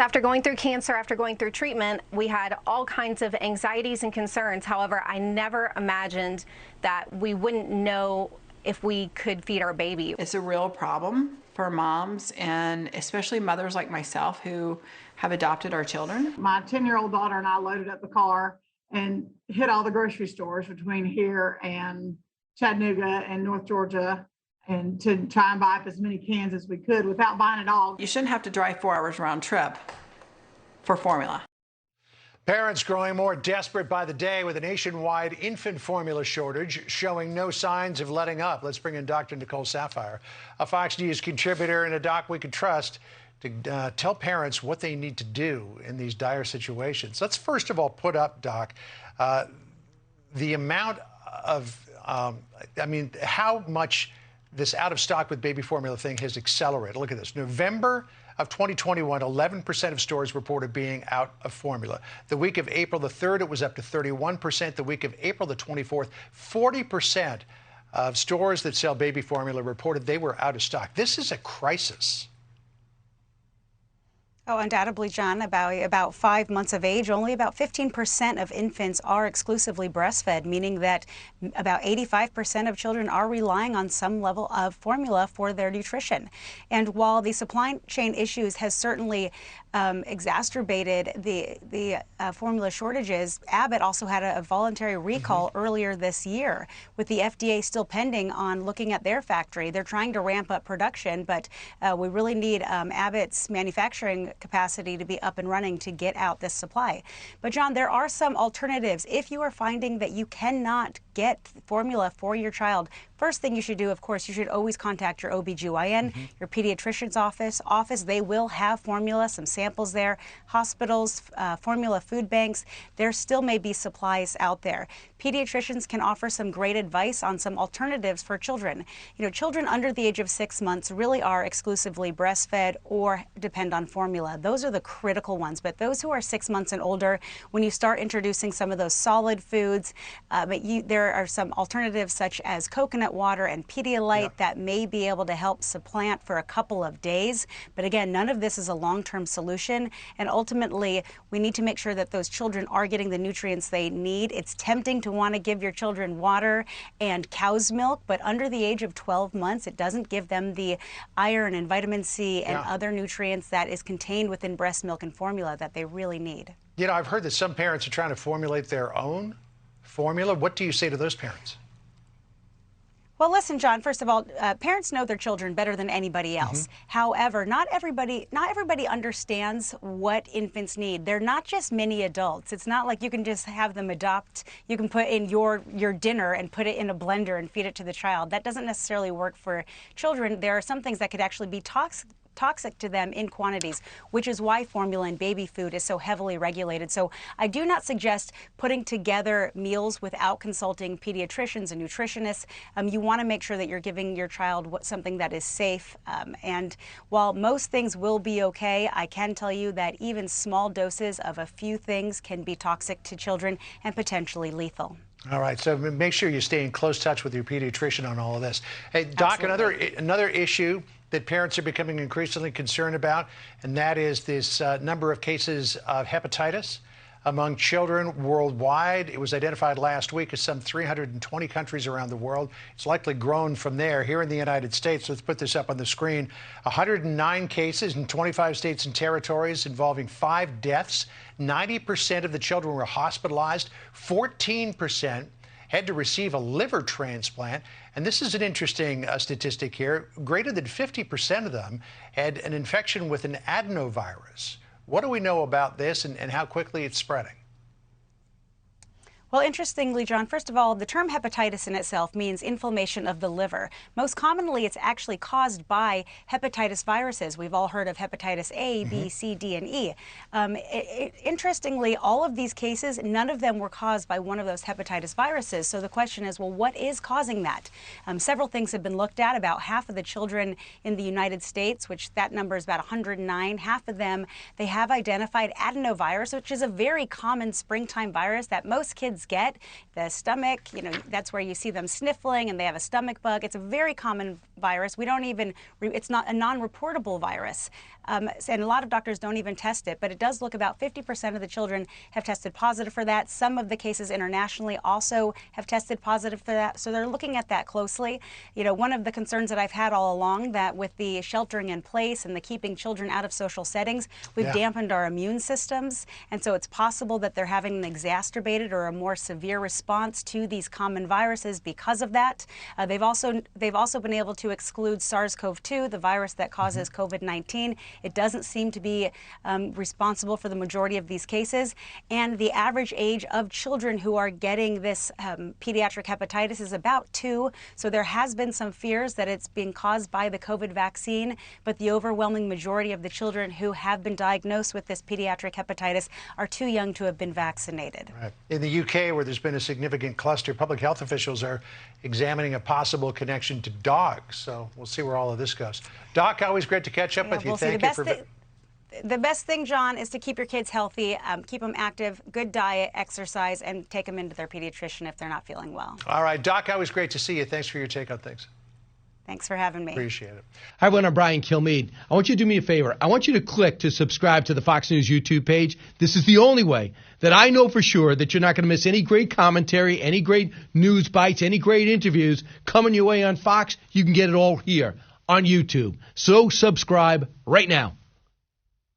After going through cancer, after going through treatment, we had all kinds of anxieties and concerns. However, I never imagined that we wouldn't know if we could feed our baby. It's a real problem for moms, and especially mothers like myself who have adopted our children. My 10-year-old daughter and I loaded up the car and hit all the grocery stores between here and Chattanooga and North Georgia, and to try and buy up as many cans as we could without buying it all. You shouldn't have to drive 4 hours round trip for formula. Parents growing more desperate by the day with a nationwide infant formula shortage showing no signs of letting up. Let's bring in Dr. Nicole Saphier, a Fox News contributor and a doc we can trust, to tell parents what they need to do in these dire situations. Let's first of all put up, Doc, the amount of, how much this out of stock with baby formula thing has accelerated. Look at this. November of 2021, 11% of stores reported being out of formula. The week of April the 3rd, it was up to 31%. The week of April the 24th, 40% of stores that sell baby formula reported they were out of stock. This is a crisis. Oh, undoubtedly, John. About 5 months of age, only about 15% of infants are exclusively breastfed, meaning that about 85% of children are relying on some level of formula for their nutrition. And while the supply chain issues has certainly exacerbated the formula shortages, Abbott also had a voluntary recall earlier this year, with the FDA still pending on looking at their factory. They're trying to ramp up production, but we really need Abbott's manufacturing capacity to be up and running to get out this supply. But John, there are some alternatives. If you are finding that you cannot get formula for your child, first thing you should do, of course, you should always contact your OBGYN, your pediatrician's office. They will have formula, some samples there. Hospitals, formula food banks, there still may be supplies out there. Pediatricians can offer some great advice on some alternatives for children. You know, children under the age of 6 months really are exclusively breastfed or depend on formula. Those are the critical ones. But those who are 6 months and older, when you start introducing some of those solid foods, there are some alternatives such as coconut water and Pedialyte that may be able to help supplant for a couple of days. But again, none of this is a long-term solution. And ultimately, we need to make sure that those children are getting the nutrients they need. It's tempting to want to give your children water and cow's milk, but under the age of 12 months, it doesn't give them the iron and vitamin C and other nutrients that is contained within breast milk and formula that they really need. You know, I've heard that some parents are trying to formulate their own formula. What do you say to those parents? Well, listen, John, first of all, parents know their children better than anybody else. However, not everybody understands what infants need. They're not just mini adults. It's not like you can just have them adopt. You can put in your dinner and put it in a blender and feed it to the child. That doesn't necessarily work for children. There are some things that could actually be toxic to them in quantities, which is why formula and baby food is so heavily regulated. So I do not suggest putting together meals without consulting pediatricians and nutritionists. You want to make sure that you're giving your child something that is safe. And while most things will be okay, I can tell you that even small doses of a few things can be toxic to children and potentially lethal. All right, so make sure you stay in close touch with your pediatrician on all of this. Hey, Doc, another issue that parents are becoming increasingly concerned about, and that is this number of cases of hepatitis among children worldwide. It was identified last week as some 320 countries around the world. It's likely grown from there. Here in the United States, let's put this up on the screen, 109 cases in 25 states and territories involving 5 deaths. 90% of the children were hospitalized. 14% had to receive a liver transplant. And this is an interesting statistic here. Greater than 50% of them had an infection with an adenovirus. What do we know about this and how quickly it's spreading? Well, interestingly, John, first of all, the term hepatitis in itself means inflammation of the liver. Most commonly, it's actually caused by hepatitis viruses. We've all heard of hepatitis A, B, C, D, and E. Interestingly, all of these cases, none of them were caused by one of those hepatitis viruses. So the question is, well, what is causing that? Several things have been looked at. About half of the children in the United States, which that number is about 109, half of them, they have identified adenovirus, which is a very common springtime virus that most kids kids get. The stomach, that's where you see them sniffling and they have a stomach bug. It's a very common virus. It's not a non-reportable virus. And a lot of doctors don't even test it, but it does look about 50% of the children have tested positive for that. Some of the cases internationally also have tested positive for that. So they're looking at that closely. One of the concerns that I've had all along, that with the sheltering in place and the keeping children out of social settings, we've dampened our immune systems. And so it's possible that they're having an exacerbated or a more severe response to these common viruses because of that. They've also been able to exclude SARS-CoV-2, the virus that causes COVID-19. It doesn't seem to be responsible for the majority of these cases. And the average age of children who are getting this pediatric hepatitis is about 2. So there has been some fears that it's being caused by the COVID vaccine, but the overwhelming majority of the children who have been diagnosed with this pediatric hepatitis are too young to have been vaccinated. Right. In the UK, where there's been a significant cluster, public health officials are examining a possible connection to dogs. So we'll see where all of this goes. Doc, always great to catch up with you. Thank you for... The best thing, John, is to keep your kids healthy, keep them active, good diet, exercise, and take them into their pediatrician if they're not feeling well. All right, Doc, always great to see you. Thanks for your take on things. Thanks for having me. Appreciate it. Hi, everyone. I'm Brian Kilmeade. I want you to do me a favor. I want you to click to subscribe to the Fox News YouTube page. This is the only way that I know for sure that you're not going to miss any great commentary, any great news bites, any great interviews coming your way on Fox. You can get it all here on YouTube. So subscribe right now.